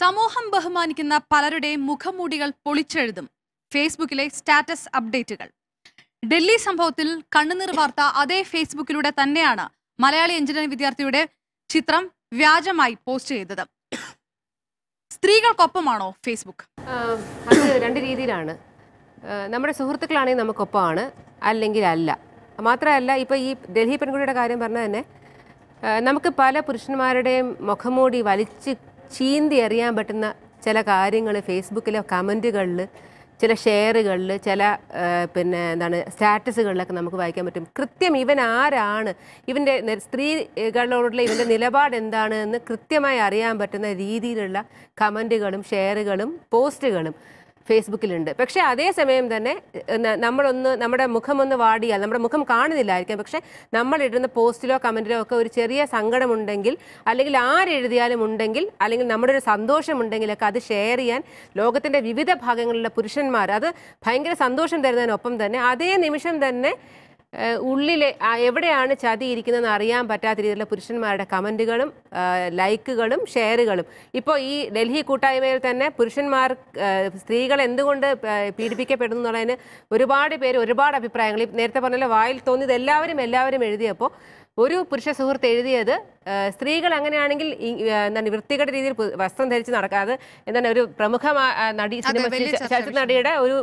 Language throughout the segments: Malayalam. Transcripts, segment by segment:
സമൂഹം ബഹുമാനിക്കുന്ന പലരുടെയും മുഖംമൂടികൾ പൊളിച്ചെഴുതും ഫേസ്ബുക്കിലെ സ്റ്റാറ്റസ് അപ്ഡേറ്റുകൾ. ഡൽഹി സംഭവത്തിൽ കണ്ണുനീർ വാർത്ത അതേ ഫേസ്ബുക്കിലൂടെ തന്നെയാണ് മലയാളി എഞ്ചിനീയറിംഗ് വിദ്യാർത്ഥിയുടെ ചിത്രം വ്യാജമായി പോസ്റ്റ് ചെയ്തത്. സ്ത്രീകൾക്കൊപ്പമാണോ ഫേസ്ബുക്ക്? അത് രണ്ട് രീതിയിലാണ്. നമ്മുടെ സുഹൃത്തുക്കളാണെങ്കിൽ നമുക്കൊപ്പമാണ്, അല്ലെങ്കിൽ അല്ല. മാത്രമല്ല, ഇപ്പോൾ ഈ ഡൽഹി പെൺകുട്ടിയുടെ കാര്യം പറഞ്ഞാൽ തന്നെ നമുക്ക് പല പുരുഷന്മാരുടെയും മുഖംമൂടി വലിച്ച് ചീന്തി അറിയാൻ പറ്റുന്ന ചില കാര്യങ്ങൾ ഫേസ്ബുക്കിലെ കമൻറ്റുകളിൽ, ചില ഷെയറുകളിൽ, ചില സ്റ്റാറ്റസുകളിലൊക്കെ നമുക്ക് വായിക്കാൻ പറ്റും. കൃത്യം ഇവൻ ആരാണ്, ഇവൻ്റെ സ്ത്രീകളോടുള്ള ഇവൻ്റെ നിലപാട് എന്താണ് എന്ന് കൃത്യമായി അറിയാൻ പറ്റുന്ന രീതിയിലുള്ള കമൻറ്റുകളും ഷെയറുകളും പോസ്റ്റുകളും ഫേസ്ബുക്കിലുണ്ട്. പക്ഷേ അതേസമയം തന്നെ നമ്മുടെ മുഖമൊന്ന് വാടിയാൽ, നമ്മുടെ മുഖം കാണുന്നില്ലായിരിക്കാം, പക്ഷേ നമ്മളിടുന്ന പോസ്റ്റിലോ കമൻറ്റിലോ ഒക്കെ ഒരു ചെറിയ സങ്കടമുണ്ടെങ്കിൽ, അല്ലെങ്കിൽ ആരെഴുതിയാലും ഉണ്ടെങ്കിൽ, അല്ലെങ്കിൽ നമ്മുടെ ഒരു സന്തോഷമുണ്ടെങ്കിലൊക്കെ അത് ഷെയർ ചെയ്യാൻ ലോകത്തിൻ്റെ വിവിധ ഭാഗങ്ങളിലുള്ള പുരുഷന്മാർ അത് ഭയങ്കര സന്തോഷം തരുന്നതിനൊപ്പം തന്നെ അതേ നിമിഷം തന്നെ ഉള്ളിലെ എവിടെയാണ് ചതി ഇരിക്കുന്നതെന്ന് അറിയാൻ പറ്റാത്ത രീതിയിലുള്ള പുരുഷന്മാരുടെ കമൻറ്റുകളും ലൈക്കുകളും ഷെയറുകളും. ഇപ്പോൾ ഈ ഡൽഹി കൂട്ടായ്മയിൽ തന്നെ പുരുഷന്മാർ സ്ത്രീകൾ എന്തുകൊണ്ട് പീഡിപ്പിക്കപ്പെടുന്നു എന്നുള്ളതിന് ഒരുപാട് പേര് ഒരുപാട് അഭിപ്രായങ്ങൾ, നേരത്തെ പറഞ്ഞ വായിൽ തോന്നിയത് എല്ലാവരും എഴുതിയപ്പോൾ ഒരു പുരുഷ സുഹൃത്ത് എഴുതിയത്, സ്ത്രീകൾ അങ്ങനെയാണെങ്കിൽ എന്താണ് വൃത്തികെട്ട രീതിയിൽ വസ്ത്രം ധരിച്ച് നടക്കാതെ, എന്താണ് ഒരു പ്രമുഖ ചലച്ചിത്ര നടിയുടെ ഒരു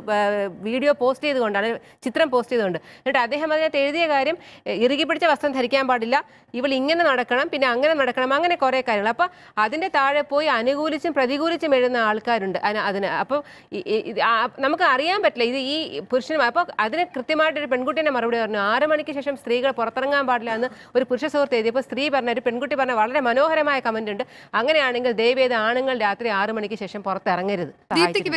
വീഡിയോ പോസ്റ്റ് ചെയ്തുകൊണ്ടാണ്, ചിത്രം പോസ്റ്റ് ചെയ്തുകൊണ്ട്. എന്നിട്ട് അദ്ദേഹം അതിനകത്ത് എഴുതിയ കാര്യം, ഇറുകി പിടിച്ച വസ്ത്രം ധരിക്കാൻ പാടില്ല, ഇവൾ ഇങ്ങനെ നടക്കണം, പിന്നെ അങ്ങനെ നടക്കണം, അങ്ങനെ കുറേ കാര്യങ്ങൾ. അപ്പോൾ അതിൻ്റെ താഴെ പോയി അനുകൂലിച്ചും പ്രതികൂലിച്ചും എഴുതുന്ന ആൾക്കാരുണ്ട് അതിന്. അപ്പോൾ നമുക്ക് അറിയാൻ പറ്റില്ല ഇത് ഈ പുരുഷന്മാർ. അപ്പോൾ അതിന് കൃത്യമായിട്ടൊരു പെൺകുട്ടീൻ്റെ മറുപടി പറഞ്ഞു, 6 മണിക്ക് ശേഷം സ്ത്രീകൾ പുറത്തിറങ്ങാൻ പാടില്ല എന്ന് ഒരു പുരുഷ സുഹൃത്ത് എഴുതിയപ്പോൾ സ്ത്രീ പറഞ്ഞ, ഒരു പെൺകുട്ടി പറഞ്ഞ വളരെ മനോഹരമായ കമന്റ് ഉണ്ട്, അങ്ങനെയാണെങ്കിൽ ദയവേത് ആണുങ്ങൾ രാത്രി 6 മണിക്ക് ശേഷം പുറത്തിറങ്ങരുത്.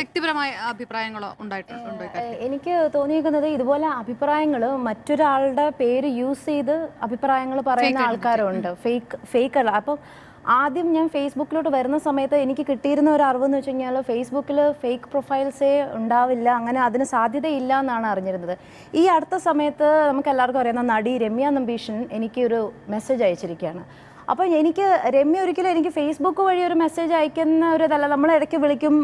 വ്യക്തിപരമായ അഭിപ്രായങ്ങളോ ഉണ്ടായിട്ടുണ്ടോ? എനിക്ക് തോന്നിയിരിക്കുന്നത് ഇതുപോലെ അഭിപ്രായങ്ങൾ മറ്റൊരാളുടെ പേര് യൂസ് ചെയ്ത് അഭിപ്രായങ്ങൾ പറയുന്ന ആൾക്കാരുണ്ട്, ഫേക്ക് അല്ല. അപ്പം ആദ്യം ഞാൻ ഫേസ്ബുക്കിലോട്ട് വരുന്ന സമയത്ത് എനിക്ക് കിട്ടിയിരുന്ന ഒരു അറിവെന്ന് വെച്ച് കഴിഞ്ഞാൽ ഫേസ്ബുക്കിൽ ഫേക്ക് പ്രൊഫൈൽസേ ഉണ്ടാവില്ല, അങ്ങനെ അതിന് സാധ്യതയില്ല എന്നാണ് അറിഞ്ഞിരുന്നത്. ഈ അടുത്ത സമയത്ത് നമുക്ക് എല്ലാവർക്കും അറിയുന്ന നടി രമ്യ നമ്പീഷൻ എനിക്കൊരു മെസ്സേജ് അയച്ചിരിക്കുകയാണ്. അപ്പം രമ്യ ഒരിക്കലും എനിക്ക് ഫേസ്ബുക്ക് വഴി ഒരു മെസ്സേജ് അയക്കുന്ന ഒരു ഇതല്ല, നമ്മൾ ഇടയ്ക്ക് വിളിക്കും,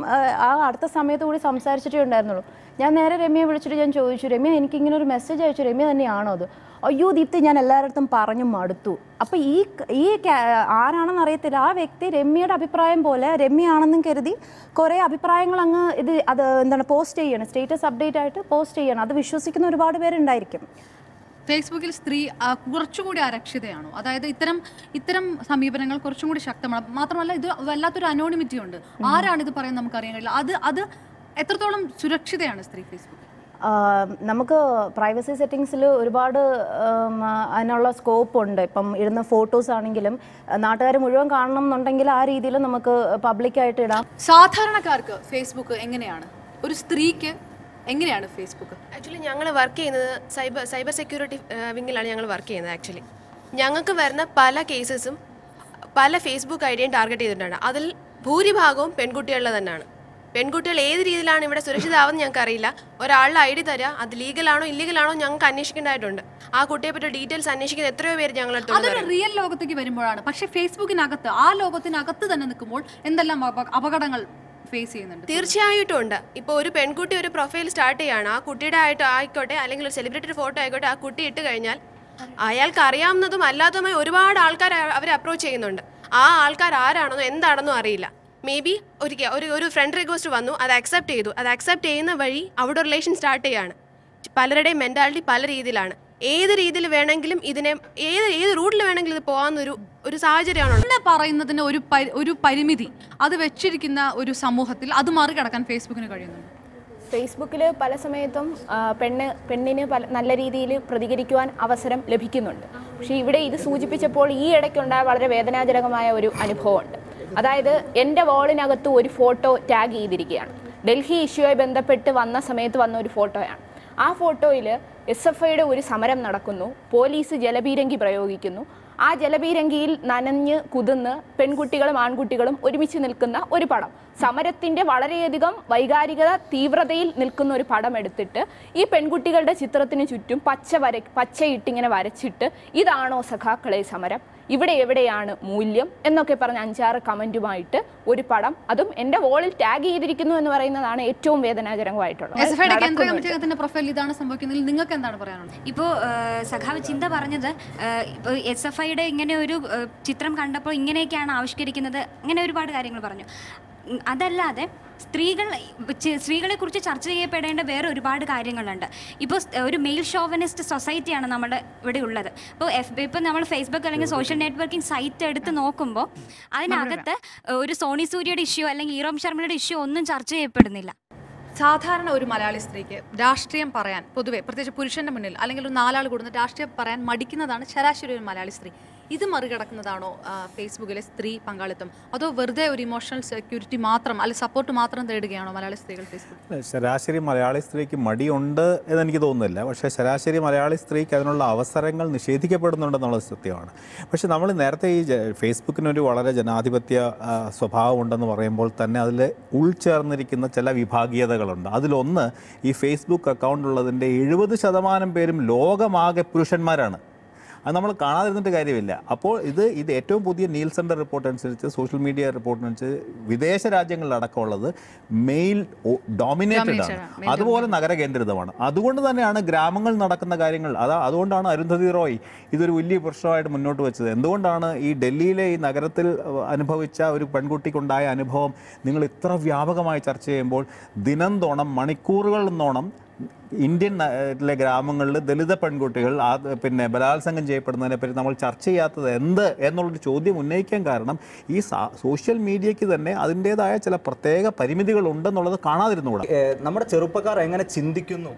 ആ അടുത്ത സമയത്ത് കൂടി സംസാരിച്ചിട്ടേ ഉണ്ടായിരുന്നുള്ളൂ. ഞാൻ നേരെ രമ്യയെ വിളിച്ചിട്ട് ഞാൻ ചോദിച്ചു, രമ്യ എനിക്കിങ്ങനെ ഒരു മെസ്സേജ് അയച്ചു, രമ്യ തന്നെയാണോ അത്? അയ്യോ ദീപ്തി, ഞാൻ എല്ലാവരുടെ പറഞ്ഞു മടുത്തു. അപ്പം ഈ ആരാണെന്ന് അറിയത്തില്ല, ആ വ്യക്തി രമ്യയുടെ അഭിപ്രായം പോലെ രമ്യയാണെന്നും കരുതി കുറേ അഭിപ്രായങ്ങൾ അങ്ങ് പോസ്റ്റ് ചെയ്യണം, സ്റ്റേറ്റസ് അപ്ഡേറ്റ് ആയിട്ട് പോസ്റ്റ് ചെയ്യണം. അത് വിശ്വസിക്കുന്ന ഒരുപാട് പേരുണ്ടായിരിക്കും. ഫേസ്ബുക്കിൽ സ്ത്രീ കുറച്ചുകൂടി അരക്ഷിതയാണോ? അതായത് ഇത്തരം സമീപനങ്ങൾ കുറച്ചും കൂടി ശക്തമാണ്. മാത്രമല്ല ഇത് വല്ലാത്തൊരു അനോണിമിറ്റി ഉണ്ട്, ആരാണ് ഇത് പറയാൻ നമുക്കറിയാൻ കഴിയില്ല. അത് എത്രത്തോളം സുരക്ഷിതയാണ് സ്ത്രീ ഫേസ്ബുക്ക്? നമുക്ക് പ്രൈവസി സെറ്റിങ്സിൽ ഒരുപാട് അതിനുള്ള സ്കോപ്പ് ഉണ്ട്. ഇപ്പം ഇടുന്ന ഫോട്ടോസ് ആണെങ്കിലും നാട്ടുകാർ മുഴുവൻ കാണണം എന്നുണ്ടെങ്കിൽ ആ രീതിയിൽ നമുക്ക് പബ്ലിക്കായിട്ട് ഇടാം. സാധാരണക്കാർക്ക് ഫേസ്ബുക്ക് എങ്ങനെയാണ്, ഒരു സ്ത്രീക്ക് എങ്ങനെയാണ് ഫേസ്ബുക്ക്? ആക്ച്വലി ഞങ്ങൾ വർക്ക് ചെയ്യുന്നത് സൈബർ സെക്യൂരിറ്റി വിങ്ങിലാണ് ഞങ്ങൾ വർക്ക് ചെയ്യുന്നത്. ആക്ച്വലി ഞങ്ങൾക്ക് വരുന്ന പല കേസസും പല ഫേസ്ബുക്ക് ഐഡിയയും ടാർഗറ്റ് ചെയ്തിട്ടാണ്. അതിൽ ഭൂരിഭാഗവും പെൺകുട്ടികളുടെ തന്നെയാണ്. പെൺകുട്ടികൾ ഏത് രീതിയിലാണ് ഇവിടെ സുരക്ഷിതമാവുന്നത് ഞങ്ങൾക്ക് അറിയില്ല. ഒരാളുടെ ID തരിക, അത് ലീഗലാണോ ഇല്ലീഗലാണോ ഞങ്ങൾക്ക് അന്വേഷിക്കേണ്ടതായിട്ടുണ്ട്. ആ കുട്ടിയെ പറ്റി ഡീറ്റെയിൽസ് അന്വേഷിക്കുന്ന എത്രയോ പേര് ഞങ്ങളടുത്ത്. റിയൽ ലോകത്തേക്ക് വരുമ്പോഴാണ്. പക്ഷേ ഫേസ്ബുക്കിനകത്ത്, ആ ലോകത്തിനകത്ത് തന്നെ നിൽക്കുമ്പോൾ എന്തെല്ലാം അപകടങ്ങൾ ഫേസ് ചെയ്യുന്നുണ്ട്? തീർച്ചയായിട്ടും ഉണ്ട്. ഇപ്പോൾ ഒരു പെൺകുട്ടി ഒരു പ്രൊഫൈൽ സ്റ്റാർട്ട് ചെയ്യുകയാണ്, ആ കുട്ടിയുടെ ആയിക്കോട്ടെ, അല്ലെങ്കിൽ ഒരു സെലിബ്രിറ്റി ഫോട്ടോ ആയിക്കോട്ടെ, ആ കുട്ടി ഇട്ട് കഴിഞ്ഞാൽ അയാൾക്ക് അറിയാവുന്നതും അല്ലാത്തതുമായി ഒരുപാട് ആൾക്കാർ അവരെ അപ്രോച്ച് ചെയ്യുന്നുണ്ട്. ആ ആൾക്കാർ ആരാണെന്നോ എന്താണെന്നോ അറിയില്ല. മേ ബി ഒരു ഫ്രണ്ട് റിക്വസ്റ്റ് വന്നു, അത് അക്സെപ്റ്റ് ചെയ്തു. അത് അക്സെപ്റ്റ് ചെയ്യുന്ന വഴി അവിടെ റിലേഷൻ സ്റ്റാർട്ട് ചെയ്യാണ്. പലരുടെയും മെൻറ്റാലിറ്റി പല രീതിയിലാണ്. ഏത് രീതിയിൽ വേണമെങ്കിലും ഇതിനെ ഏത് റൂട്ടിൽ വേണമെങ്കിലും ഇത് പോകാവുന്ന സാഹചര്യമാണ് പറയുന്നതിന് ഒരു പരിമിതി അത് വെച്ചിരിക്കുന്ന ഒരു സമൂഹത്തിൽ അത് മറികടക്കാൻ ഫേസ്ബുക്കിന് കഴിയുന്നുണ്ട്. ഫേസ്ബുക്കിൽ പല സമയത്തും പെണ്ണിന് നല്ല രീതിയിൽ പ്രതികരിക്കുവാൻ അവസരം ലഭിക്കുന്നുണ്ട്. പക്ഷേ ഇവിടെ ഇത് സൂചിപ്പിച്ചപ്പോൾ ഈ ഇടയ്ക്കുണ്ടായ വളരെ വേദനാജനകമായ ഒരു അനുഭവമുണ്ട്. അതായത് എൻ്റെ വാളിനകത്ത് ഒരു ഫോട്ടോ ടാഗ് ചെയ്തിരിക്കുകയാണ്. ഡൽഹി ഇഷ്യൂമായി ബന്ധപ്പെട്ട് വന്ന സമയത്ത് വന്ന ഒരു ഫോട്ടോയാണ്. ആ ഫോട്ടോയിൽ SFIയുടെ ഒരു സമരം നടക്കുന്നു, പോലീസ് ജലപീരങ്കി പ്രയോഗിക്കുന്നു. ആ ജലപീരങ്കിയിൽ നനഞ്ഞ് കുതിർന്ന് പെൺകുട്ടികളും ആൺകുട്ടികളും ഒരുമിച്ച് നിൽക്കുന്ന ഒരു പടം, സമരത്തിൻ്റെ വളരെയധികം വൈകാരികത തീവ്രതയിൽ നിൽക്കുന്ന ഒരു പടം എടുത്തിട്ട് ഈ പെൺകുട്ടികളുടെ ചിത്രത്തിന് ചുറ്റും പച്ചയിട്ടിങ്ങനെ വരച്ചിട്ട്, ഇതാണോ സഖാക്കളെ സമരം, ഇവിടെ എവിടെയാണ് മൂല്യം എന്നൊക്കെ പറഞ്ഞ് 5-6 കമൻറ്റുമായിട്ട് ഒരു പടം, അതും എൻ്റെ വോളിൽ ടാഗ് ചെയ്തിരിക്കുന്നു എന്ന് പറയുന്നതാണ് ഏറ്റവും വേദനാജനകമായിട്ടുള്ളത്. കേന്ദ്ര കമ്മിറ്റി അംഗത്തിന്റെ പ്രൊഫൈൽ ഇതാണ് സംഭവിക്കുന്നതിൽ നിങ്ങൾക്ക് എന്താണ് പറയാനുള്ളത്? ഇപ്പോൾ സഖാവ് ചിന്ത പറഞ്ഞത് ഇപ്പോൾ SFIയുടെ ഇങ്ങനെ ഒരു ചിത്രം കണ്ടപ്പോൾ ഇങ്ങനെയൊക്കെയാണ് ആവിഷ്കരിക്കുന്നത്, അങ്ങനെ ഒരുപാട് കാര്യങ്ങൾ പറഞ്ഞു. അതല്ലാതെ സ്ത്രീകളെ കുറിച്ച് ചർച്ച ചെയ്യപ്പെടേണ്ട വേറെ ഒരുപാട് കാര്യങ്ങളുണ്ട്. ഇപ്പോൾ ഒരു മെയിൽ ഷോവനിസ്റ്റ് സൊസൈറ്റിയാണ് നമ്മുടെ ഇവിടെ ഉള്ളത്. ഇപ്പോൾ നമ്മൾ ഫേസ്ബുക്ക് അല്ലെങ്കിൽ സോഷ്യൽ നെറ്റ്വർക്കിംഗ് സൈറ്റ് എടുത്ത് നോക്കുമ്പോൾ അതിനകത്ത് ഒരു സോണി സൂര്യയുടെ ഇഷ്യൂ അല്ലെങ്കിൽ ഈറോം ശർമ്മയുടെ ഇഷ്യൂ ഒന്നും ചർച്ച ചെയ്യപ്പെടുന്നില്ല. സാധാരണ ഒരു മലയാളി സ്ത്രീക്ക് രാഷ്ട്രീയം പറയാൻ പൊതുവെ, പ്രത്യേകിച്ച് പുരുഷന്റെ മുന്നിൽ അല്ലെങ്കിൽ ഒരു 4 ആൾ കൂടുന്ന രാഷ്ട്രീയം പറയാൻ മടിക്കുന്നതാണ് ശരാശരി ഒരു മലയാളി സ്ത്രീ. ഇത് മറികടക്കുന്നതാണോ ഫേസ്ബുക്കിലെ സ്ത്രീ പങ്കാളിത്തം, അതോ വെറുതെ ഒരു ഇമോഷണൽ സെക്യൂരിറ്റി മാത്രം അല്ലെങ്കിൽ സപ്പോർട്ട് മാത്രം തേടുകയാണോ മലയാളി സ്ത്രീകൾ ഫേസ്ബുക്കിൽ? ശരാശരി മലയാളി സ്ത്രീക്ക് മടിയുണ്ട് എന്നെനിക്ക് തോന്നുന്നില്ല. പക്ഷേ ശരാശരി മലയാളി സ്ത്രീക്ക് അതിനുള്ള അവസരങ്ങൾ നിഷേധിക്കപ്പെടുന്നുണ്ടെന്നുള്ളത് സത്യമാണ്. പക്ഷേ നമ്മൾ നേരത്തെ ഈ ഫേസ്ബുക്കിനൊരു വളരെ ജനാധിപത്യ സ്വഭാവം ഉണ്ടെന്ന് പറയുമ്പോൾ തന്നെ അതിൽ ഉൾച്ചേർന്നിരിക്കുന്ന ചില വിഭാഗീയതകളുണ്ട്. അതിലൊന്ന്, ഈ ഫേസ്ബുക്ക് അക്കൗണ്ട് ഉള്ളതിൻ്റെ 70% പേരും ലോകമാകെ പുരുഷന്മാരാണ്. അത് നമ്മൾ കാണാതിരുന്നിട്ട് കാര്യമില്ല. അപ്പോൾ ഇത് ഏറ്റവും പുതിയ നീൽസന്റെ റിപ്പോർട്ട് അനുസരിച്ച്, സോഷ്യൽ മീഡിയ റിപ്പോർട്ടിനനുസരിച്ച് വിദേശ രാജ്യങ്ങളിലടക്കമുള്ളത് മെയിൽ ഡോമിനേറ്റഡ് ആണ്, അതുപോലെ നഗരകേന്ദ്രിതമാണ്. അതുകൊണ്ട് തന്നെയാണ് ഗ്രാമങ്ങളിൽ നടക്കുന്ന കാര്യങ്ങൾ, അതുകൊണ്ടാണ് അരുന്ധതി റോയ് ഇതൊരു വലിയ പ്രശ്നമായിട്ട് മുന്നോട്ട് വെച്ചത്. എന്തുകൊണ്ടാണ് ഈ ഡൽഹിയിലെ ഈ നഗരത്തിൽ അനുഭവിച്ച ഒരു പെൺകുട്ടിക്കുണ്ടായ അനുഭവം നിങ്ങൾ ഇത്ര വ്യാപകമായി ചർച്ച ചെയ്യുമ്പോൾ ദിനം തോണം മണിക്കൂറുകൾ എന്നോണം ഇന്ത്യൻ ഗ്രാമങ്ങളിൽ ദലിത പെൺകുട്ടികൾ പിന്നെ ബലാത്സംഗം ചെയ്യപ്പെടുന്നതിനെ പറ്റി നമ്മൾ ചർച്ച ചെയ്യാത്തത് എന്ത് എന്നുള്ളൊരു ചോദ്യം ഉന്നയിക്കാൻ കാരണം ഈ സോഷ്യൽ മീഡിയയ്ക്ക് തന്നെ അതിൻ്റേതായ ചില പ്രത്യേക പരിമിതികൾ ഉണ്ടെന്നുള്ളത് കാണാതിരുന്നുകൂടാ. നമ്മുടെ ചെറുപ്പക്കാർ എങ്ങനെ ചിന്തിക്കുന്നു,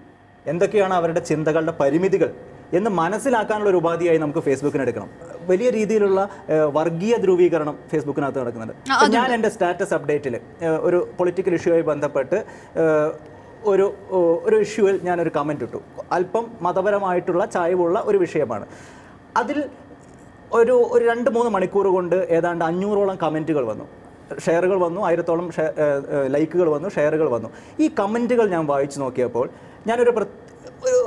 എന്തൊക്കെയാണ് അവരുടെ ചിന്തകളുടെ പരിമിതികൾ എന്ന് മനസ്സിലാക്കാനുള്ള ഒരു ഉപാധിയായി നമുക്ക് ഫേസ്ബുക്കിന് എടുക്കണം. വലിയ രീതിയിലുള്ള വർഗീയ ധ്രുവീകരണം ഫേസ്ബുക്കിനകത്ത് നടക്കുന്നുണ്ട്. ഞാൻ എൻ്റെ സ്റ്റാറ്റസ് അപ്ഡേറ്റിൽ ഒരു പൊളിറ്റിക്കൽ ഇഷ്യൂമായി ബന്ധപ്പെട്ട് ഒരു ഇഷ്യൂവിൽ ഞാനൊരു കമൻറ്റ് ഇട്ടു. അല്പം മതപരമായിട്ടുള്ള ചായ്വുള്ള ഒരു വിഷയമാണ്. അതിൽ ഒരു 2-3 മണിക്കൂർ കൊണ്ട് ഏതാണ്ട് 500ഓളം കമൻറ്റുകൾ വന്നു, ഷെയറുകൾ വന്നു, 1000ഓളം ലൈക്കുകൾ വന്നു, ഷെയറുകൾ വന്നു. ഈ കമൻറ്റുകൾ ഞാൻ വായിച്ചു നോക്കിയപ്പോൾ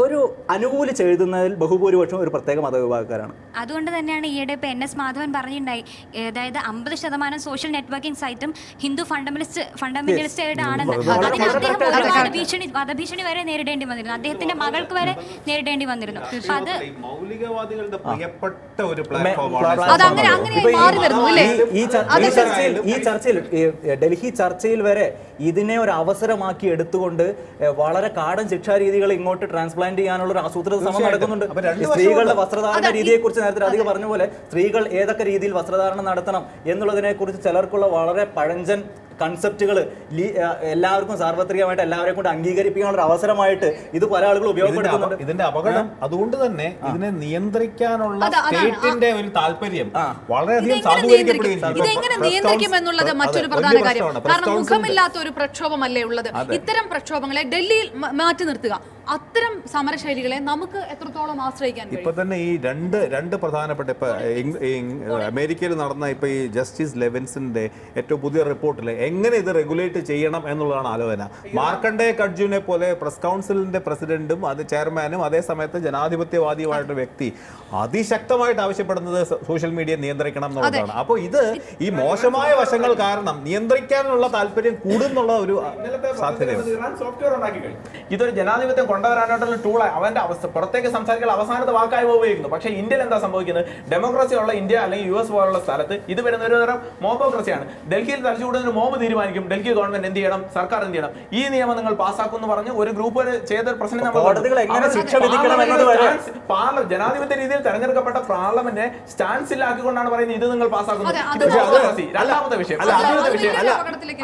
ഒരു അനുകൂലിച്ച് എഴുതുന്നതിൽ ബഹുഭൂരിപക്ഷം ഒരു പ്രത്യേക മതവിഭാഗക്കാരാണ്. അതുകൊണ്ട് തന്നെയാണ് ഈയിടെ ഇപ്പോൾ NS മാധവൻ പറഞ്ഞിട്ടുണ്ടായി, അതായത് 50% സോഷ്യൽ നെറ്റ്വർക്കിംഗ് സൈറ്റും ഹിന്ദു ഫണ്ടമെന്റലിസ്റ്റ് ആണെന്ന്. അതിന് അദ്ദേഹം ഒരുപാട് വധഭീഷണി വരെ നേരിടേണ്ടി വന്നിരുന്നു, അദ്ദേഹത്തിന്റെ മകൾക്ക് വരെ നേരിടേണ്ടി വന്നിരുന്നു. അത് മൗലികവാദികളുടെ പ്രിയപ്പെട്ട ഒരു ഈ ചർച്ചയിൽ ഡൽഹി ചർച്ചയിൽ വരെ ഇതിനെ ഒരു അവസരമാക്കി എടുത്തുകൊണ്ട് വളരെ കാടൻ ശിക്ഷാരീതികൾ ഇങ്ങോട്ട് ട്രാൻസ്പ്ലാന്റ് ചെയ്യാനുള്ള ഒരു ആസൂത്രിത ശ്രമം നടക്കുന്നുണ്ട്. സ്ത്രീകളുടെ വസ്ത്രധാരണ രീതിയെ കുറിച്ച് നേരത്തെ രാധിക പറഞ്ഞ പോലെ സ്ത്രീകൾ ഏതൊക്കെ രീതിയിൽ വസ്ത്രധാരണം നടത്തണം എന്നുള്ളതിനെ കുറിച്ച് ചിലർക്കുള്ള വളരെ പഴഞ്ചൻ കൺസെപ്റ്റുകൾ എല്ലാവർക്കും സാർവത്രികമായിട്ട് എല്ലാവരെയും കൊണ്ട് അംഗീകരിപ്പിക്കാനുള്ള അവസരമായിട്ട് ഇത് പല ആളുകളും ഉപയോഗപ്പെടുത്തുന്നുണ്ട്. ഇതിന്റെ അപകടം അതുകൊണ്ട് തന്നെ ഇതിനെ നിയന്ത്രിക്കാനുള്ള സ്റ്റേറ്റിന്റെ ഒരു താല്പര്യം വളരെയധികം ഇതെങ്ങനെ നിയന്ത്രിക്കും എന്നുള്ളത് മറ്റൊരു പ്രധാന കാര്യം. കാരണം മുഖമില്ലാത്ത ഒരു പ്രക്ഷോഭമല്ലേ ഉള്ളത്. ഇത്തരം പ്രക്ഷോഭങ്ങളെ ഡൽഹിയിൽ മാറ്റി നിർത്തുക, അത്തരം സമരശൈലികളെ നമുക്ക് എത്രത്തോളം ആശ്രയിക്കാൻ കഴിയും? ഇപ്പൊ തന്നെ ഈ രണ്ട് പ്രധാനപ്പെട്ട ഇപ്പൊ അമേരിക്കയിൽ നടന്ന ഇപ്പൊ ഈ ജസ്റ്റിസ് ലെവിൻസിന്റെ ഏറ്റവും പുതിയ റിപ്പോർട്ടിൽ എങ്ങനെ ഇത് റെഗുലേറ്റ് ചെയ്യണം എന്നുള്ളതാണ് ആലോചന. മാർക്കണ്ഡേ കഡ്ജുവിനെ പോലെ പ്രസ് കൗൺസിലിന്റെ പ്രസിഡന്റും അത് ചെയർമാനും അതേ സമയത്ത് ജനാധിപത്യവാദിയുമായിട്ടൊരു വ്യക്തി അതിശക്തമായിട്ട് ആവശ്യപ്പെടുന്നത് സോഷ്യൽ മീഡിയ നിയന്ത്രിക്കണം എന്നുള്ളതാണ്. അപ്പോൾ ഇത് ഈ മോശമായ വശങ്ങൾ കാരണം നിയന്ത്രിക്കാനുള്ള താല്പര്യം കൂടുന്നുള്ള ഒരു സാധ്യതയുണ്ട്. ഇതൊരു ജനാധിപത്യം കൊണ്ടുവരാനായിട്ടുള്ള ടൂൾ അവന്റെ പുറത്തേക്ക് സംസാരിക്കാൻ അവസാനത്തെ വാക്കായി ഉപയോഗിക്കുന്നു. പക്ഷേ ഇന്ത്യയിൽ എന്താ സംഭവിക്കുന്നത്? ഡെമോക്രസി ഉള്ള ഇന്ത്യ അല്ലെങ്കിൽ US പോലുള്ള സ്ഥലത്ത് ഇത് വരുന്ന ഒരു തരം മോബോക്രസിയാണ്. ഡൽഹിയിൽ തലച്ചുകൂടുന്ന മോബ് തീരുമാനിക്കും, ഡൽഹി ഗവൺമെന്റ് എന്ത് ചെയ്യണം, സർക്കാർ എന്ത് ചെയ്യണം, ഈ നിയമം നിങ്ങൾ പാസ്സാക്കും എന്ന് പറഞ്ഞ് ഒരു ഗ്രൂപ്പ് ചെയ്ത പ്രശ്നം ജനാധിപത്യ രീതിയിൽ തെരഞ്ഞെടുക്കപ്പെട്ട പാർലമെന്റിനെ സ്റ്റാൻസിലാക്കിക്കൊണ്ടാണ് പറയുന്നത് ഇത് നിങ്ങൾ പാസ്സാക്കുന്നത്. രണ്ടാമത്തെ വിഷയം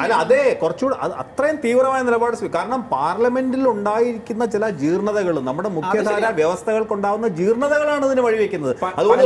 അല്ല, അതെ, കുറച്ചുകൂടെ അത്രയും തീവ്രമായ നിലപാട്. കാരണം പാർലമെന്റിൽ ഉണ്ടായിരിക്കുന്ന ചില ജീർണതകൾ, നമ്മുടെ മുഖ്യധാര വ്യവസ്ഥകൾക്കുണ്ടാവുന്ന ജീർണതകളാണ് ഇതിന് വഴിവെക്കുന്നത്. അതുകൊണ്ട്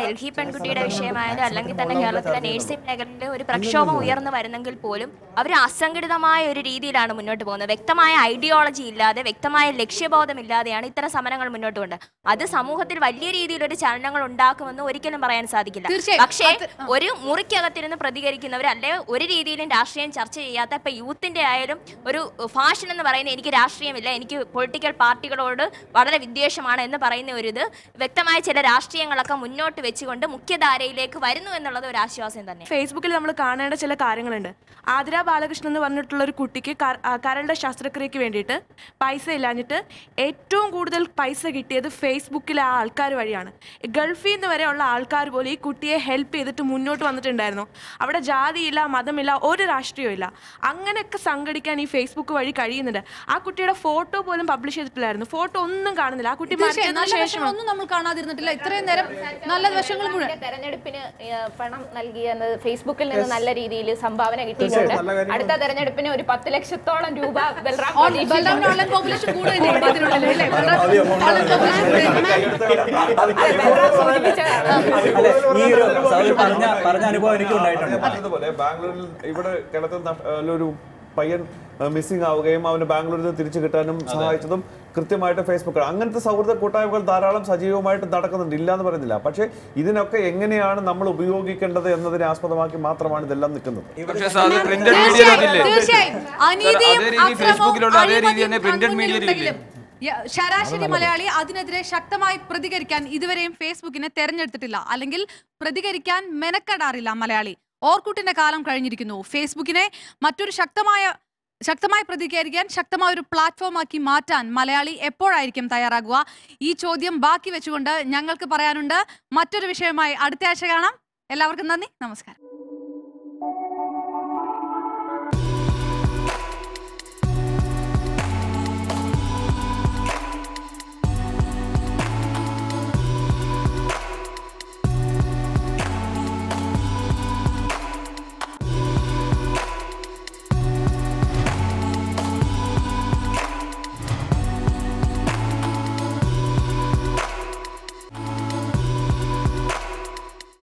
ഡൽഹി പെൺകുട്ടിയുടെ വിഷയമായത് അല്ലെങ്കിൽ തന്നെ കേരളത്തിലെ നേഴ്സിംഗ് മേഖലയിൽ ഒരു പ്രക്ഷോഭം ഉയർന്നു വരുന്നെങ്കിൽ പോലും അവർ അസംഘടിതമായ ഒരു രീതിയിലാണ് മുന്നോട്ട് പോകുന്നത്. വ്യക്തമായ ഐഡിയോളജി ഇല്ലാതെ, വ്യക്തമായ ലക്ഷ്യബോധമില്ലാതെയാണ് ഇത്തരം സമരങ്ങൾ മുന്നോട്ട് കൊണ്ട്. അത് സമൂഹത്തിൽ വലിയ രീതിയിലൊരു ചലനങ്ങൾ ഉണ്ടാക്കുമെന്ന് ഒരിക്കലും പറയാൻ സാധിക്കില്ല. പക്ഷേ ഒരു മുറിക്കകത്തിരുന്ന് പ്രതികരിക്കുന്നവർ, അല്ലെ ഒരു രീതിയിലും രാഷ്ട്രീയം ചർച്ച ചെയ്യാത്ത, ഇപ്പൊ യൂത്തിന്റെ ആയാലും ഒരു ഫാഷൻ എന്ന് പറയുന്ന പറയുന്നത് എനിക്ക് രാഷ്ട്രീയമില്ല, എനിക്ക് പൊളിറ്റിക്കൽ പാർട്ടികളോട് വളരെ വിദ്വേഷമാണ് എന്ന് പറയുന്ന ഒരു ഇത് വ്യക്തമായ ചില രാഷ്ട്രീയങ്ങളൊക്കെ മുന്നോട്ട് വെച്ചുകൊണ്ട് മുഖ്യധാരയിലേക്ക് വരുന്നു എന്നുള്ളത് ഒരു ആശ്വാസം തന്നെ. ഫേസ്ബുക്കിൽ നമ്മൾ കാണേണ്ട ചില കാര്യങ്ങളുണ്ട്. ആതിര ബാലകൃഷ്ണൻ എന്ന് പറഞ്ഞിട്ടുള്ള ഒരു കുട്ടിക്ക് കരളുടെ ശസ്ത്രക്രിയക്ക് വേണ്ടിയിട്ട് പൈസ ഇല്ലാഞ്ഞിട്ട് ഏറ്റവും കൂടുതൽ പൈസ കിട്ടിയത് ഫേസ്ബുക്കിലെ ആ ആൾക്കാർ വഴിയാണ്. ഗൾഫിൽ നിന്ന് വരെയുള്ള ആൾക്കാർ പോലും ഈ കുട്ടിയെ ഹെൽപ്പ് ചെയ്തിട്ട് മുന്നോട്ട് വന്നിട്ടുണ്ടായിരുന്നു. അവിടെ ജാതിയില്ല, മതമില്ല, ഒരു രാഷ്ട്രീയവും ഇല്ല. അങ്ങനെയൊക്കെ സംഘടിക്കാൻ ഈ ഫേസ്ബുക്ക് വഴി കഴിയുന്നുണ്ട്. ആ കുട്ടിയുടെ ഫോട്ടോ പോലും പബ്ലിഷ് ചെയ്തിട്ടില്ലായിരുന്നു. ഫോട്ടോ ഒന്നും കാണുന്നില്ല. ആ കുട്ടി മരിച്ചതിന് ശേഷം ഒന്നും നമ്മൾ കാണാതിരുന്നിട്ടില്ല. ഇത്രയും നേരം നല്ല വശങ്ങൾ മുഴുവൻ തെരഞ്ഞെടുപ്പിന് പണം നൽകിയെന്ന് ഫേസ്ബുക്കിൽ നിന്ന് നല്ല രീതിയിൽ സംഭാവന കിട്ടിയിട്ടുണ്ട്. അടുത്ത തെരഞ്ഞെടുപ്പിന് ഒരു 10 ലക്ഷത്തോളം രൂപ പറഞ്ഞ അനുഭവം എനിക്ക് ഉണ്ടായിട്ടുണ്ട്. അതുപോലെ ബാംഗ്ലൂരിൽ ഇവിടെ കേരളത്തിൽ ഒരു പയ്യൻ മിസ്സിംഗ് ആവുകയും അവന് ബാംഗ്ലൂരിൽ നിന്ന് തിരിച്ചു കിട്ടാനും സഹായിച്ചതും കൃത്യമായിട്ട് ഫേസ്ബുക്ക്. അങ്ങനത്തെ സൗഹൃദ കൂട്ടായ്മകൾ ധാരാളം സജീവമായിട്ട് നടക്കുന്നുണ്ട്, ഇല്ല എന്ന് പറയുന്നില്ല. പക്ഷേ ഇതിനൊക്കെ എങ്ങനെയാണ് നമ്മൾ ഉപയോഗിക്കേണ്ടത് എന്നതിനെ ആസ്പദമാക്കി മാത്രമാണ് ഇതെല്ലാം നിൽക്കുന്നത്. ശരാശരി മലയാളി അതിനെതിരെ ശക്തമായി പ്രതികരിക്കാൻ ഇതുവരെയും ഫേസ്ബുക്കിനെ തെരഞ്ഞെടുത്തിട്ടില്ല, അല്ലെങ്കിൽ പ്രതികരിക്കാൻ മെനക്കെടാറില്ല മലയാളി. ഓർക്കുട്ടിന്റെ കാലം കഴിഞ്ഞിരിക്കുന്നു. ഫേസ്ബുക്കിനെ മറ്റൊരു ശക്തമായി പ്രതികരിക്കാൻ ശക്തമായ ഒരു പ്ലാറ്റ്ഫോമാക്കി മാറ്റാൻ മലയാളി എപ്പോഴായിരിക്കും തയ്യാറാകുക? ഈ ചോദ്യം ബാക്കി വെച്ചുകൊണ്ട് ഞങ്ങൾക്ക് പറയാനുണ്ട്. മറ്റൊരു വിഷയമായി അടുത്ത ആഴ്ച കാണാം. എല്ലാവർക്കും നന്ദി, നമസ്കാരം.